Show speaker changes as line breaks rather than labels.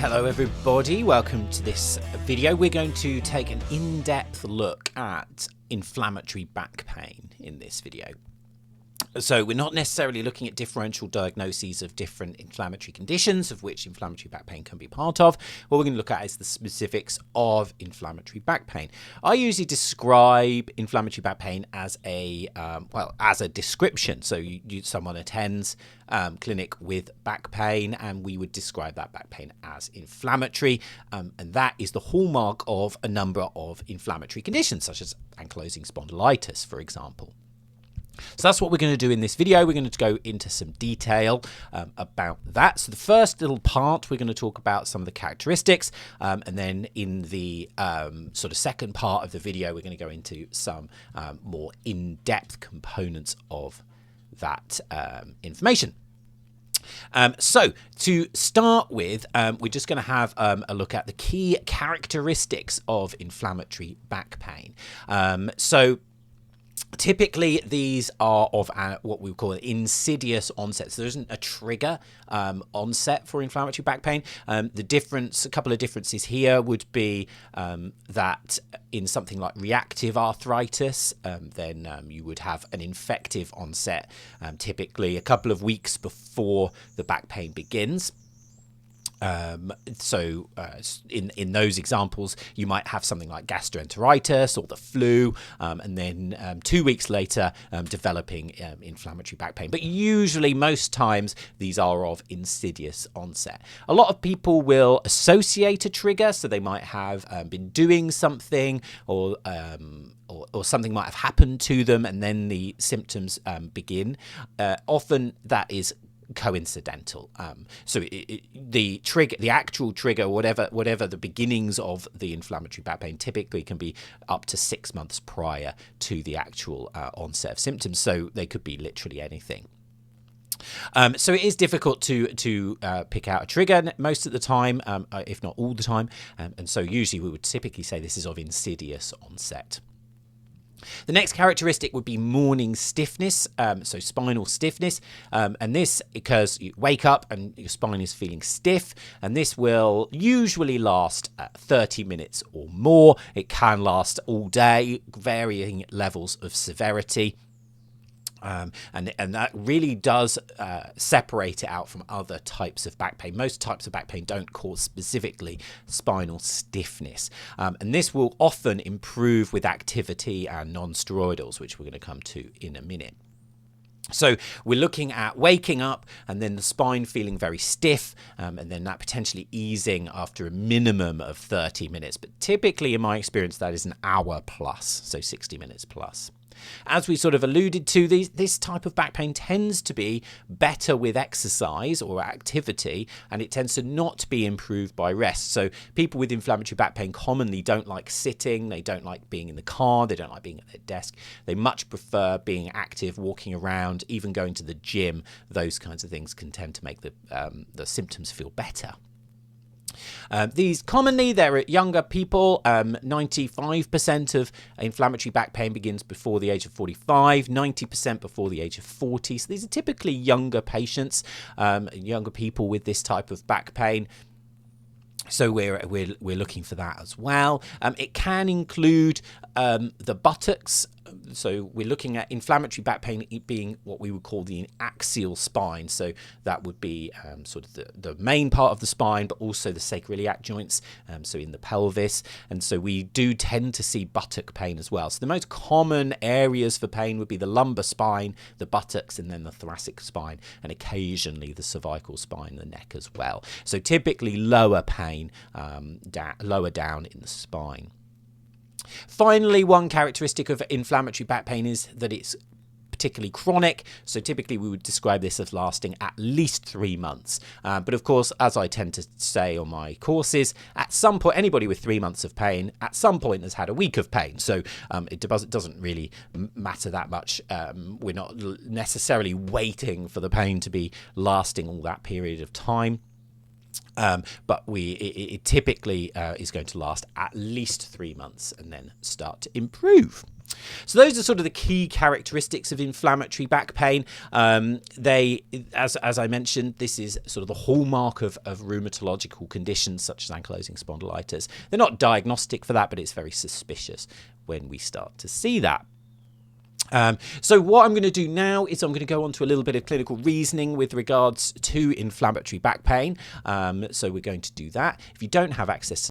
Hello everybody, welcome to this video. We're going to take an in-depth look at inflammatory back pain in this video. So we're not necessarily looking at differential diagnoses of different inflammatory conditions, of which inflammatory back pain can be part of. What we're going to look at is the specifics of inflammatory back pain. I usually describe inflammatory back pain as a description. So someone attends clinic with back pain, and we would describe that back pain as inflammatory, and that is the hallmark of a number of inflammatory conditions, such as ankylosing spondylitis, for example. So that's what we're going to do in this video. We're going to go into some detail about that. So the first little part, we're going to talk about some of the characteristics, and then in the sort of second part of the video, we're going to go into some more in-depth components of that information. So to start with, we're just going to have a look at the key characteristics of inflammatory back pain. Typically, these are of what we would call an insidious onset. So there isn't a trigger onset for inflammatory back pain. A couple of differences here would be that in something like reactive arthritis, then you would have an infective onset, typically a couple of weeks before the back pain begins. In those examples, you might have something like gastroenteritis or the flu, and then 2 weeks later developing inflammatory back pain. But usually, most times, these are of insidious onset. A lot of people will associate a trigger, so they might have been doing something or something might have happened to them, and then the symptoms begin. Often that is coincidental. The actual trigger, whatever the beginnings of the inflammatory back pain, typically can be up to 6 months prior to the actual onset of symptoms. So they could be literally anything. So it is difficult to pick out a trigger most of the time, if not all the time. And so usually we would typically say this is of insidious onset. The next characteristic would be morning stiffness, so spinal stiffness, and this because you wake up and your spine is feeling stiff, and this will usually last 30 minutes or more. It can last all day, varying levels of severity. And that really does separate it out from other types of back pain. Most types of back pain don't cause specifically spinal stiffness. And this will often improve with activity and non-steroidals, which we're going to come to in a minute. So we're looking at waking up and then the spine feeling very stiff, and then that potentially easing after a minimum of 30 minutes. But typically, in my experience, that is an hour plus, so 60 minutes plus. As we sort of alluded to, this type of back pain tends to be better with exercise or activity, and it tends to not be improved by rest. So people with inflammatory back pain commonly don't like sitting, they don't like being in the car, they don't like being at their desk. They much prefer being active, walking around, even going to the gym. Those kinds of things can tend to make the symptoms feel better. These commonly, they're at younger people. 95% of inflammatory back pain begins before the age of 45, 90% before the age of 40. So these are typically younger patients, younger people with this type of back pain. So we're looking for that as well. It can include the buttocks. So we're looking at inflammatory back pain being what we would call the axial spine. So that would be sort of the main part of the spine, but also the sacroiliac joints, so in the pelvis. And so we do tend to see buttock pain as well. So the most common areas for pain would be the lumbar spine, the buttocks, and then the thoracic spine, and occasionally the cervical spine, the neck as well. So typically lower pain, lower down in the spine. Finally, one characteristic of inflammatory back pain is that it's particularly chronic. So typically we would describe this as lasting at least 3 months. But of course, as I tend to say on my courses, at some point, anybody with 3 months of pain, at some point has had a week of pain. So it doesn't really matter that much. We're not necessarily waiting for the pain to be lasting all that period of time. But it typically is going to last at least 3 months and then start to improve. So those are sort of the key characteristics of inflammatory back pain. As I mentioned, this is sort of the hallmark of rheumatological conditions such as ankylosing spondylitis. They're not diagnostic for that, but it's very suspicious when we start to see that. So what I'm going to do now is I'm going to go on to a little bit of clinical reasoning with regards to inflammatory back pain. So we're going to do that. If you don't have access to